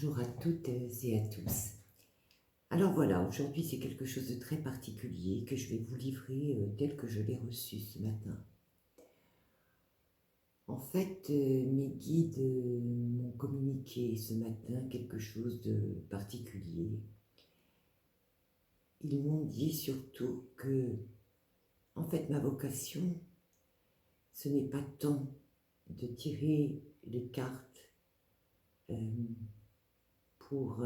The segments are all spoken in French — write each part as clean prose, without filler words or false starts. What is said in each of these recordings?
Bonjour à toutes et à tous. Alors voilà, aujourd'hui c'est quelque chose de très particulier que je vais vous livrer tel que je l'ai reçu ce matin. En fait, mes guides m'ont communiqué ce matin quelque chose de particulier. Ils m'ont dit surtout que, en fait, ma vocation, ce n'est pas tant de tirer les cartes pour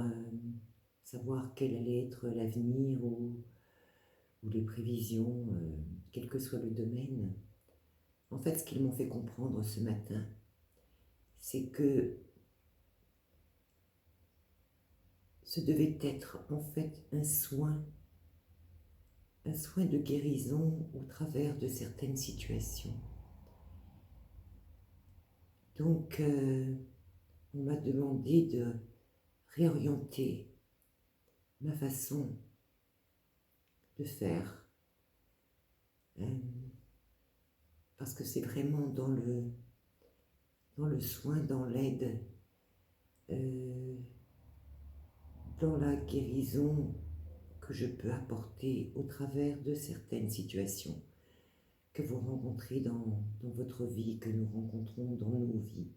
savoir quel allait être l'avenir ou les prévisions, quel que soit le domaine. En fait, ce qu'ils m'ont fait comprendre ce matin, c'est que ce devait être en fait un soin de guérison au travers de certaines situations. Donc, on m'a demandé de réorienter ma façon de faire, parce que c'est vraiment dans le soin, dans l'aide, dans la guérison que je peux apporter au travers de certaines situations que vous rencontrez dans votre vie, que nous rencontrons dans nos vies.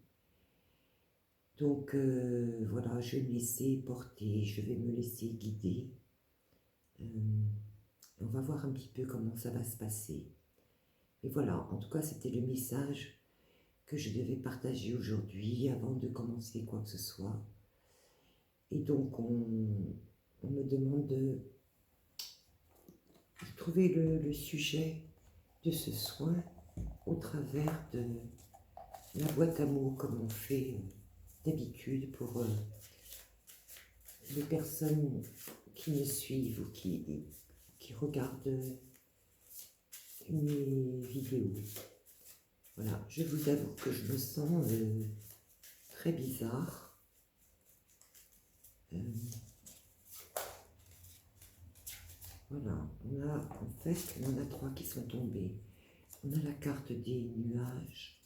Donc voilà, je vais me laisser porter, je vais me laisser guider. On va voir un petit peu comment ça va se passer. Et voilà, en tout cas, c'était le message que je devais partager aujourd'hui avant de commencer quoi que ce soit. Et donc, on me demande de trouver le sujet de ce soin au travers de la boîte à mots, comme on fait d'habitude pour les personnes qui me suivent ou qui regardent mes vidéos. Voilà, je vous avoue que je me sens très bizarre. Voilà, on en a trois qui sont tombés. On a la carte des nuages,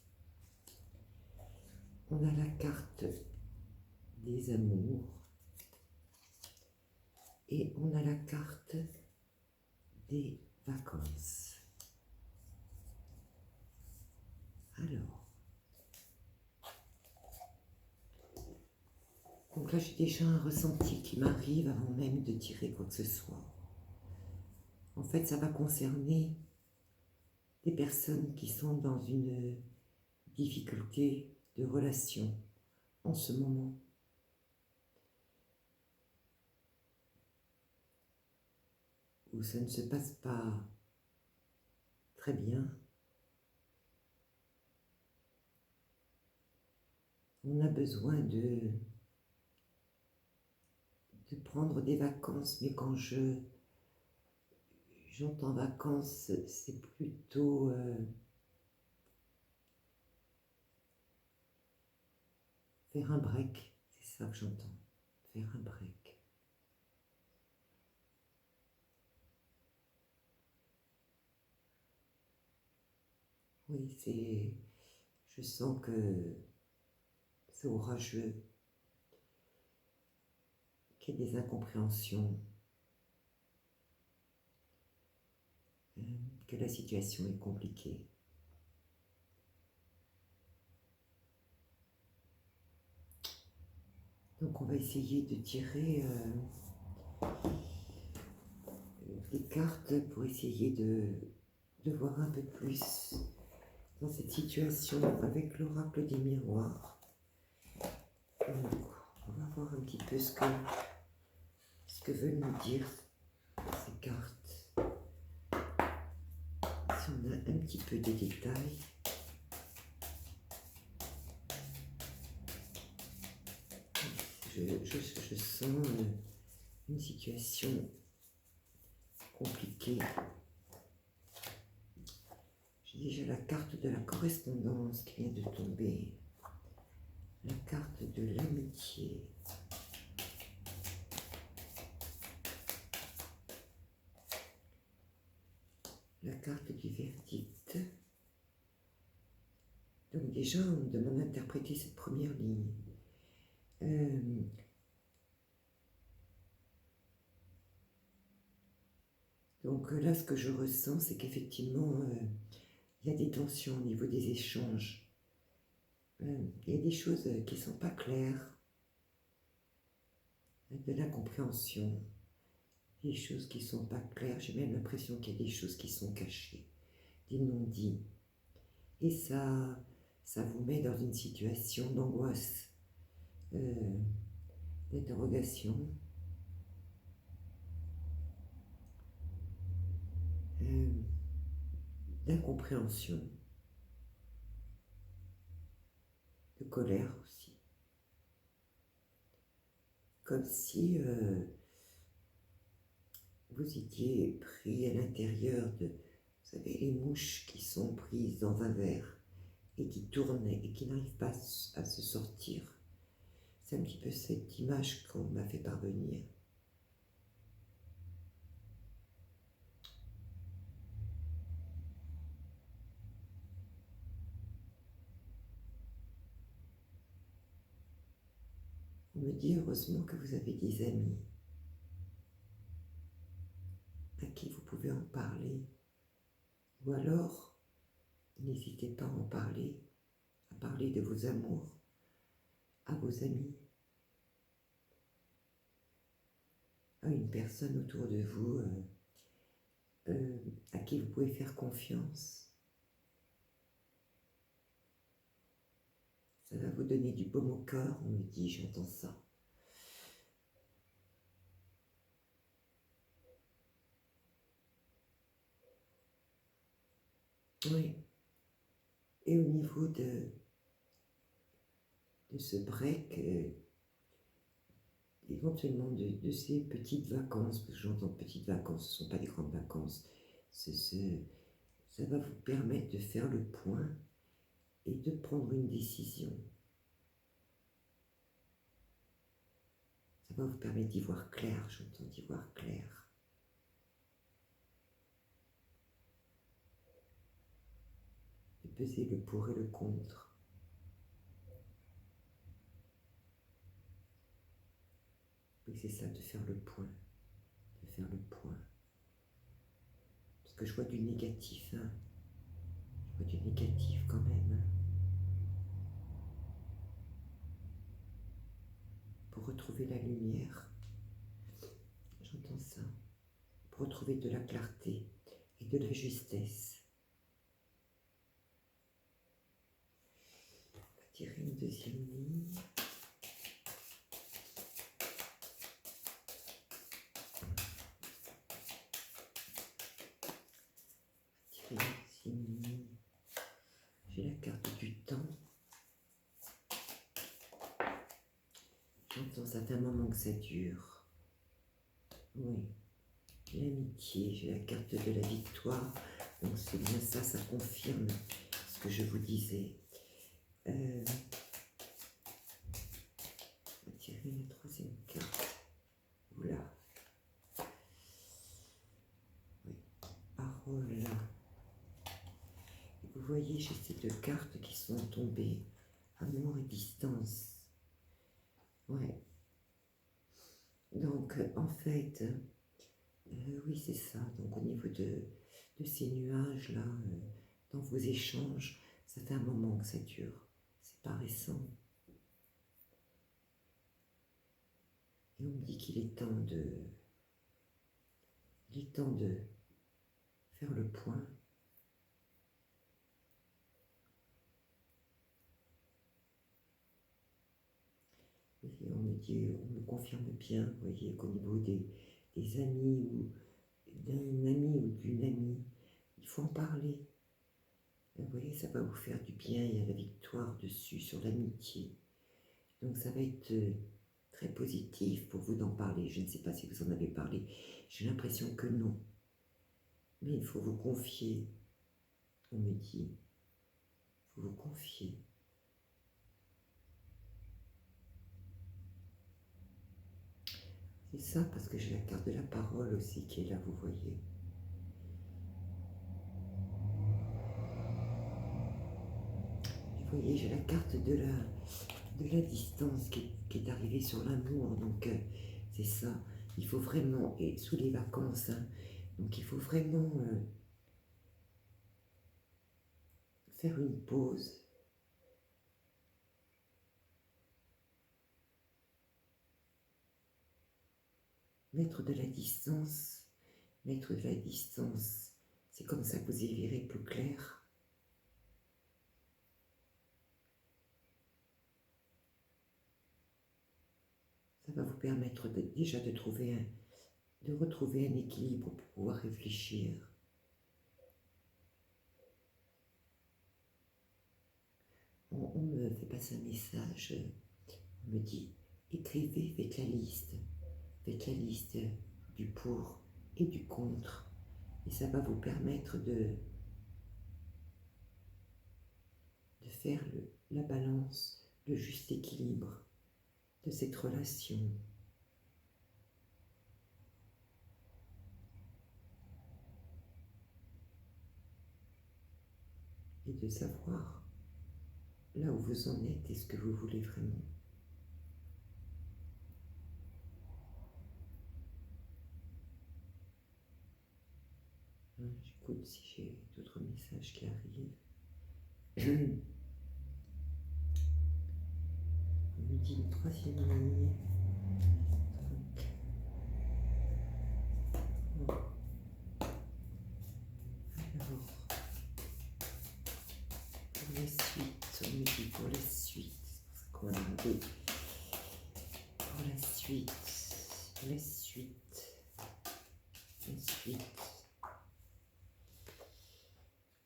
on a la carte des amours et on a la carte des vacances. Alors, donc là j'ai déjà un ressenti qui m'arrive avant même de tirer quoi que ce soit. En fait, ça va concerner des personnes qui sont dans une difficulté de relation en ce moment. Où ça ne se passe pas très bien. On a besoin de prendre des vacances, mais quand j'entends vacances, c'est plutôt faire un break, c'est ça que j'entends, faire un break. Oui, je sens que c'est orageux, qu'il y a des incompréhensions, que la situation est compliquée. Donc on va essayer de tirer des cartes pour essayer de voir un peu plus dans cette situation avec l'oracle des miroirs. Donc, on va voir un petit peu ce que veulent nous dire ces cartes. Si on a un petit peu de détails. Je sens une situation compliquée. J'ai déjà la carte de la correspondance qui vient de tomber. La carte de l'amitié. La carte du verdict. Donc déjà, on me demande d'interpréter cette première ligne. Donc là, ce que je ressens, c'est qu'effectivement, il y a des tensions au niveau des échanges. Il y a des choses qui ne sont pas claires, de l'incompréhension, des choses qui ne sont pas claires. J'ai même l'impression qu'il y a des choses qui sont cachées, des non-dits. Et ça vous met dans une situation d'angoisse, d'interrogation, d'incompréhension, de colère aussi. Comme si vous étiez pris à l'intérieur de, vous savez, les mouches qui sont prises dans un verre et qui tournent et qui n'arrivent pas à se sortir. C'est un petit peu cette image qu'on m'a fait parvenir. On me dit heureusement que vous avez des amis à qui vous pouvez en parler. Ou alors, n'hésitez pas à en parler, à parler de vos amours à vos amis, à une personne autour de vous à qui vous pouvez faire confiance. Ça va vous donner du baume au cœur, on me dit, j'entends ça. Oui. Et au niveau de ce break, éventuellement de ces petites vacances, parce que j'entends petites vacances, ce ne sont pas des grandes vacances, ça va vous permettre de faire le point et de prendre une décision. Ça va vous permettre d'y voir clair, j'entends d'y voir clair. De peser le pour et le contre. Oui, c'est ça, de faire le point. De faire le point. Parce que je vois du négatif, hein. Je vois du négatif quand même. Hein. Pour retrouver la lumière, j'entends ça. Pour retrouver de la clarté et de la justesse. On va tirer une deuxième ligne. J'ai la carte du temps. J'entends, ça fait un moment que ça dure. Oui. L'amitié, j'ai la carte de la victoire. Donc c'est bien ça, ça confirme ce que je vous disais. On va tirer la troisième carte. Oula. Oui. Parole. Vous voyez, j'ai ces deux cartes qui sont tombées. Amour et distance. Ouais. Donc, en fait, oui, c'est ça. Donc, au niveau de ces nuages-là, dans vos échanges, ça fait un moment que ça dure. C'est pas récent. Et on me dit qu'il est temps de... Il est temps de faire le point. Et on me dit, on me confirme bien, vous voyez, qu'au niveau des amis ou d'un ami ou d'une amie, il faut en parler. Vous voyez, ça va vous faire du bien, il y a la victoire dessus, sur l'amitié. Donc ça va être très positif pour vous d'en parler. Je ne sais pas si vous en avez parlé, j'ai l'impression que non. Mais il faut vous confier, on me dit, il faut vous confier. C'est ça, parce que j'ai la carte de la parole aussi qui est là, vous voyez. Vous voyez, j'ai la carte de la distance qui est arrivée sur l'amour. Donc, c'est ça. Il faut vraiment, et sous les vacances, hein, Donc il faut vraiment faire une pause, mettre de la distance, c'est comme ça que vous y verrez plus clair. Ça va vous permettre déjà de retrouver un équilibre pour pouvoir réfléchir. On me fait passer un message, on me dit, écrivez, faites la liste du pour et du contre, et ça va vous permettre de faire la balance, le juste équilibre de cette relation. Et de savoir là où vous en êtes et ce que vous voulez vraiment. J'écoute si j'ai d'autres messages qui arrivent. On me dit une troisième ligne. Bon. Alors, pour la suite, on me dit pour la suite. C'est pour ça qu'on va demander pour la suite.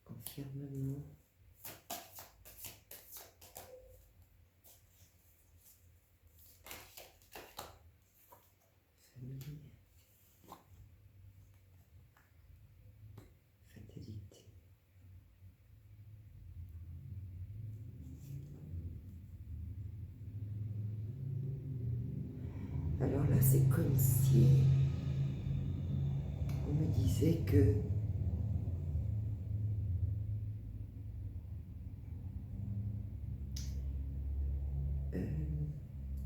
Enfermement. Famille. Fatalité. Alors là, c'est comme si on me disait que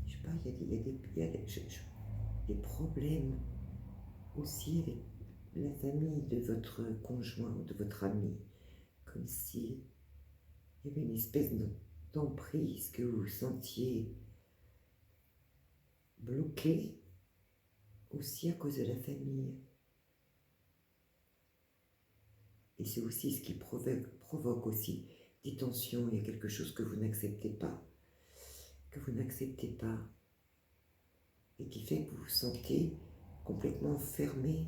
je sais pas, il y a des problèmes aussi avec la famille de votre conjoint ou de votre ami, comme si il y avait une espèce d'emprise que vous sentiez bloqué aussi à cause de la famille. Et c'est aussi ce qui provoque aussi des tensions. Il y a quelque chose que vous n'acceptez pas, et qui fait que vous vous sentez complètement fermé.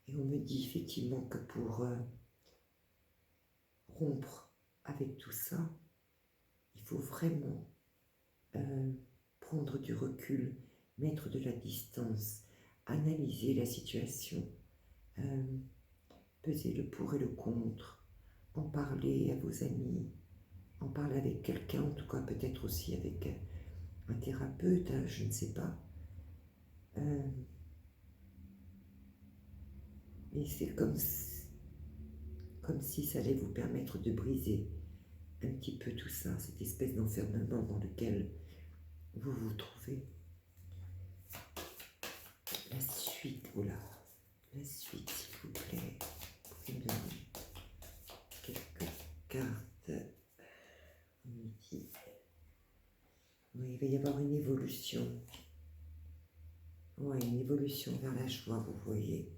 Et on me dit effectivement que pour rompre avec tout ça, il faut vraiment prendre du recul, mettre de la distance, analyser la situation, peser le pour et le contre, en parler à vos amis, en parler avec quelqu'un, en tout cas peut-être aussi avec un thérapeute, je ne sais pas. Et c'est comme si ça allait vous permettre de briser un petit peu tout ça, cette espèce d'enfermement dans lequel vous vous trouvez. La suite, la suite, s'il vous plaît. Vous pouvez me donner quelques cartes. On me dit, oui, il va y avoir une évolution. Ouais, une évolution vers la joie, vous voyez.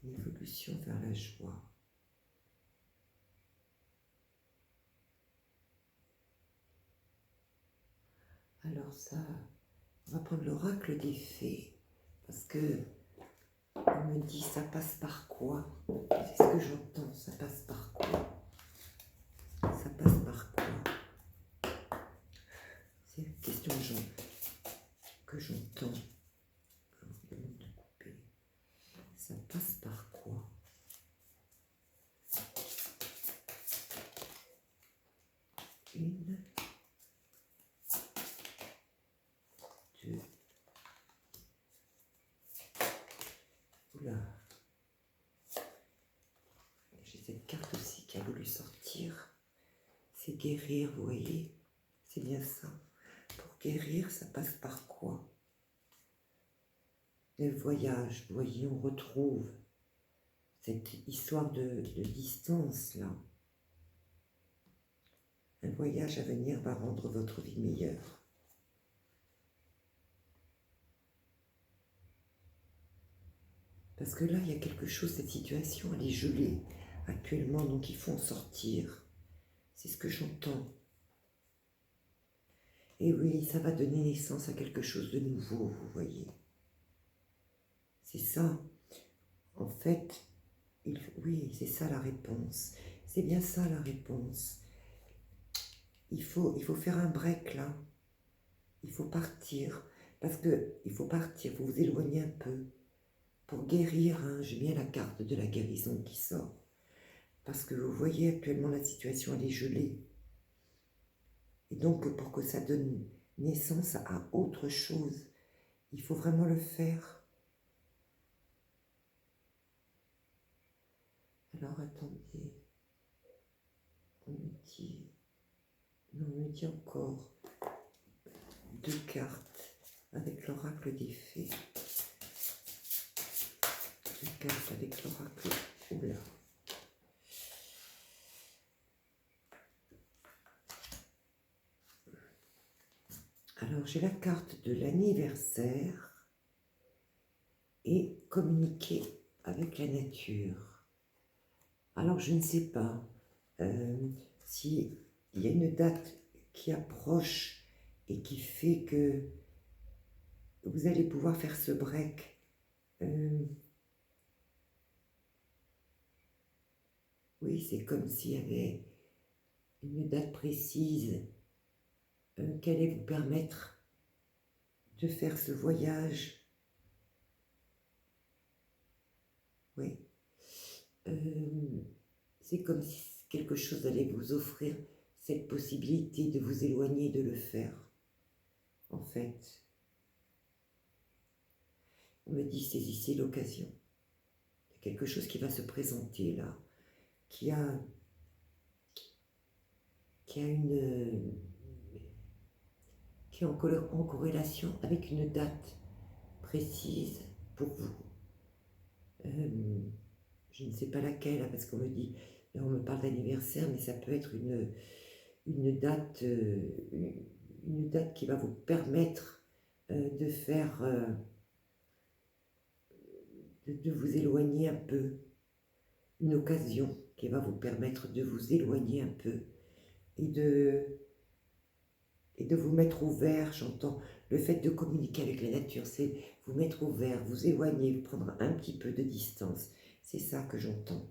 Une évolution vers la joie. Alors ça, on va prendre l'oracle des fées, parce que on me dit ça passe par quoi? C'est ce que j'entends, ça passe par quoi? Ça passe par quoi? C'est une question que j'entends. Ça passe par quoi? Une, deux. Oula. J'ai cette carte aussi qui a voulu sortir. C'est guérir, vous voyez. C'est bien ça. Pour guérir, ça passe par quoi? Le voyage, vous voyez, on retrouve cette histoire de distance, là. Un voyage à venir va rendre votre vie meilleure. Parce que là, il y a quelque chose, cette situation, elle est gelée actuellement, donc il faut en sortir. C'est ce que j'entends. Et oui, ça va donner naissance à quelque chose de nouveau, vous voyez. C'est ça. En fait, oui, c'est ça la réponse. C'est bien ça la réponse. Il faut faire un break là. Il faut partir. Parce que il faut partir, il faut vous éloigner un peu. Pour guérir, hein, j'ai bien la carte de la guérison qui sort. Parce que vous voyez actuellement la situation, elle est gelée. Et donc pour que ça donne naissance à autre chose, il faut vraiment le faire. Alors attendez, on me dit, non, on me dit encore 2 cartes avec l'oracle des fées. 2 cartes avec l'oracle. Oula. Alors j'ai la carte de l'anniversaire et communiquer avec la nature. Alors je ne sais pas s'il y a une date qui approche et qui fait que vous allez pouvoir faire ce break. Oui, c'est comme s'il y avait une date précise qui allait vous permettre de faire ce voyage. Oui. C'est comme si quelque chose allait vous offrir cette possibilité de vous éloigner de le faire. En fait, on me dit saisissez l'occasion. Il y a quelque chose qui va se présenter là, qui a qui est en corrélation avec une date précise pour vous. Je ne sais pas laquelle, hein, parce qu'on me dit, là on me parle d'anniversaire, mais ça peut être une date qui va vous permettre de faire, de vous éloigner un peu, une occasion qui va vous permettre de vous éloigner un peu et de vous mettre ouvert. J'entends le fait de communiquer avec la nature, c'est vous mettre ouvert, vous éloigner, prendre un petit peu de distance. C'est ça que j'entends.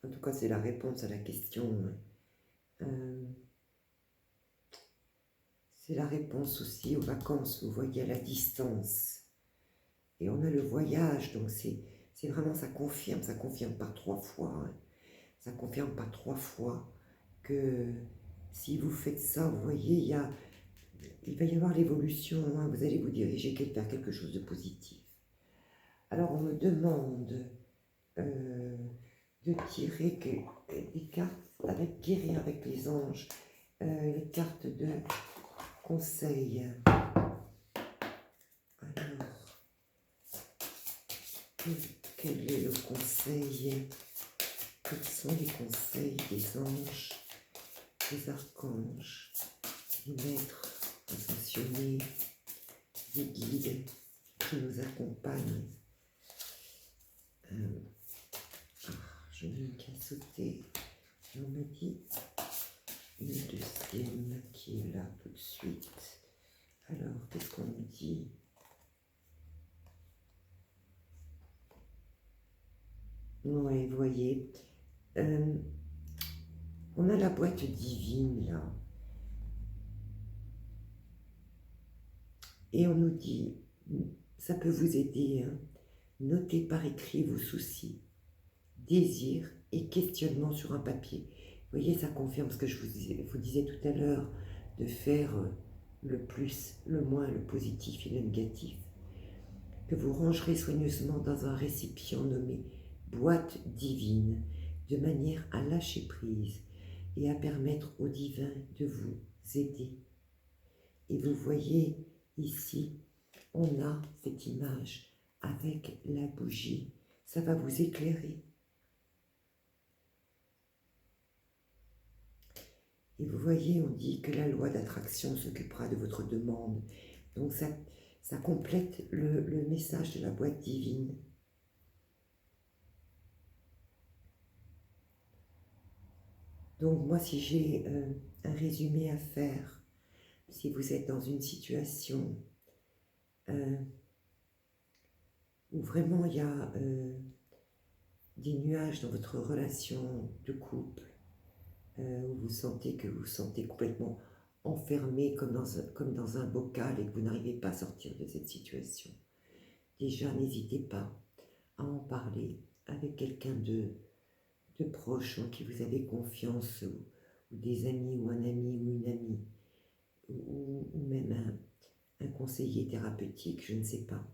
En tout cas, c'est la réponse à la question. C'est la réponse aussi aux vacances, vous voyez, à la distance. Et on a le voyage, donc c'est vraiment, ça confirme par 3 fois. Hein. Ça confirme par 3 fois que si vous faites ça, vous voyez, il va y avoir l'évolution, hein, vous allez vous diriger vers quelque chose de positif. Alors on me demande de tirer des cartes avec guérir avec les anges, les cartes de conseil. Alors, quel est le conseil? Quels sont les conseils des anges, des archanges, des maîtres ascensionnés, des guides qui nous accompagnent? Je n'ai qu'à sauter. Et on me dit une deuxième qui est là tout de suite. Alors, qu'est-ce qu'on me dit? Oui, vous voyez, on a la boîte divine là. Et on nous dit, ça peut vous aider, hein, notez par écrit vos soucis, désirs et questionnements sur un papier. Vous voyez, ça confirme ce que je vous disais tout à l'heure, de faire le plus, le moins, le positif et le négatif, que vous rangerez soigneusement dans un récipient nommé boîte divine, de manière à lâcher prise et à permettre au divin de vous aider. Et vous voyez ici, on a cette image avec la bougie, ça va vous éclairer. Et vous voyez, on dit que la loi d'attraction s'occupera de votre demande. Donc ça complète le message de la boîte divine. Donc moi, si j'ai un résumé à faire, si vous êtes dans une situation où vraiment il y a des nuages dans votre relation de couple, où vous sentez que vous vous sentez complètement enfermé comme dans un bocal et que vous n'arrivez pas à sortir de cette situation, déjà n'hésitez pas à en parler avec quelqu'un de proche en qui vous avez confiance, ou des amis, ou un ami, ou une amie, ou même un conseiller thérapeutique, je ne sais pas.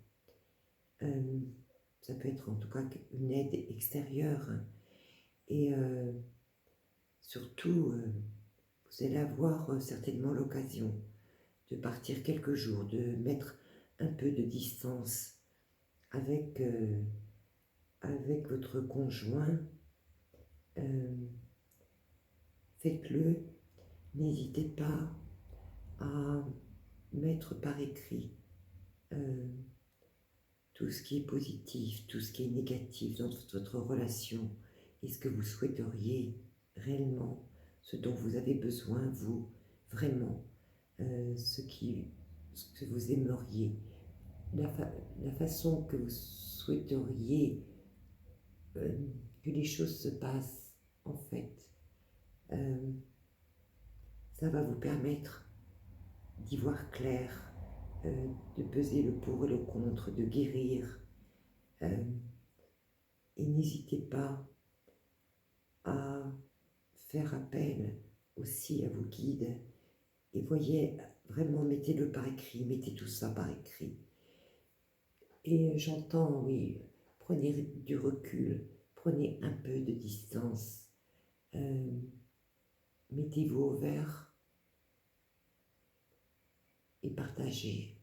Ça peut être en tout cas une aide extérieure. Et surtout, vous allez avoir certainement l'occasion de partir quelques jours, de mettre un peu de distance avec votre conjoint. Faites-le, n'hésitez pas à mettre par écrit tout ce qui est positif, tout ce qui est négatif dans votre relation, et ce que vous souhaiteriez réellement, ce dont vous avez besoin, vous, vraiment, ce que vous aimeriez, la façon que vous souhaiteriez que les choses se passent, en fait. Ça va vous permettre d'y voir clair, de peser le pour et le contre, de guérir. Et n'hésitez pas à faire appel aussi à vos guides. Et voyez, vraiment, mettez-le par écrit, mettez tout ça par écrit. Et j'entends, oui, prenez du recul, prenez un peu de distance, mettez-vous au vert et partagez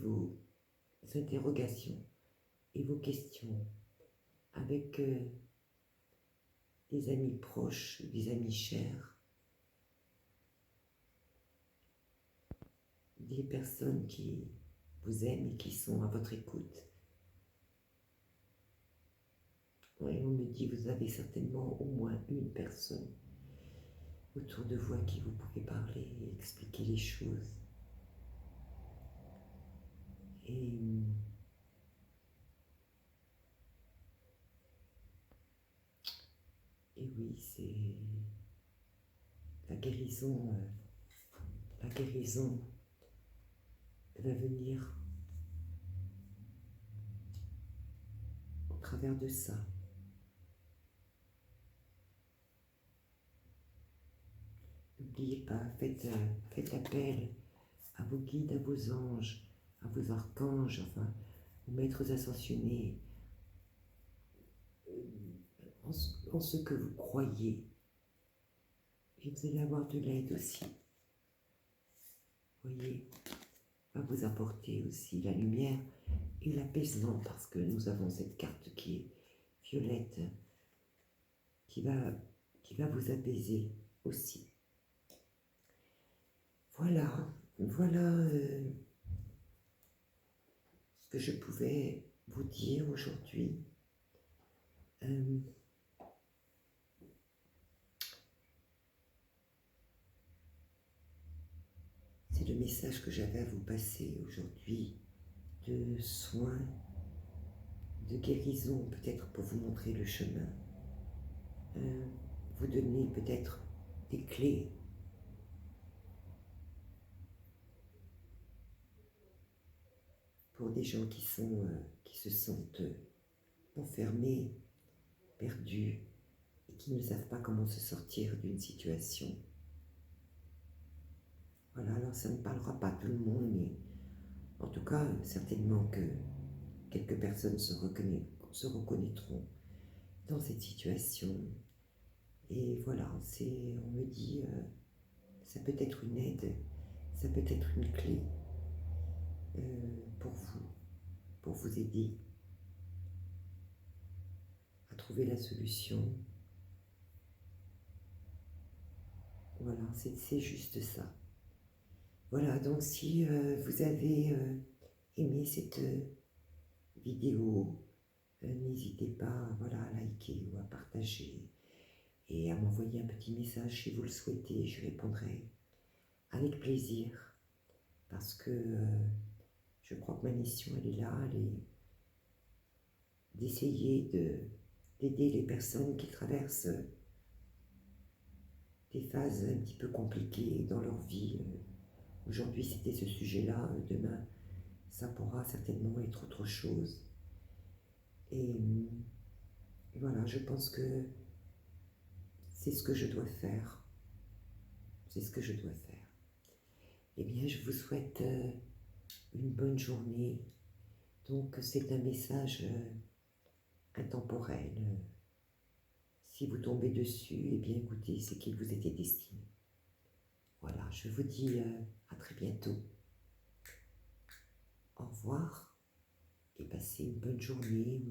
vos interrogations et vos questions avec des amis proches, des amis chers, des personnes qui vous aiment et qui sont à votre écoute. Oui, on me dit, vous avez certainement au moins une personne autour de vous à qui vous pouvez parler et expliquer les choses. Et oui, c'est la guérison va venir au travers de ça. N'oubliez pas, faites appel à vos guides, à vos anges, à vos archanges, enfin, aux maîtres ascensionnés, en ce que vous croyez. Et vous allez avoir de l'aide aussi. Voyez, va vous apporter aussi la lumière et l'apaisement, parce que nous avons cette carte qui est violette, qui va vous apaiser aussi. Voilà ce que je pouvais vous dire aujourd'hui. C'est le message que j'avais à vous passer aujourd'hui, de soins, de guérison, peut-être pour vous montrer le chemin, vous donner peut-être des clés pour des gens qui se sentent enfermés, perdus, et qui ne savent pas comment se sortir d'une situation. Voilà, alors ça ne parlera pas à tout le monde, mais en tout cas, certainement que quelques personnes se reconnaîtront dans cette situation. Et voilà, on me dit, ça peut être une aide, ça peut être une clé pour vous aider à trouver la solution. Voilà, c'est juste ça. Voilà, donc si vous avez aimé cette vidéo, n'hésitez pas, voilà, à liker ou à partager et à m'envoyer un petit message si vous le souhaitez. Je répondrai avec plaisir parce que je crois que ma mission, elle est là, elle est d'essayer d'aider les personnes qui traversent des phases un petit peu compliquées dans leur vie. Aujourd'hui, c'était ce sujet-là, demain, ça pourra certainement être autre chose. Et voilà, je pense que c'est ce que je dois faire. C'est ce que je dois faire. Eh bien, je vous souhaite une bonne journée. Donc, c'est un message intemporel. Si vous tombez dessus, eh bien, écoutez, c'est qu'il vous était destiné. Voilà, je vous dis à très bientôt. Au revoir et passez une bonne journée.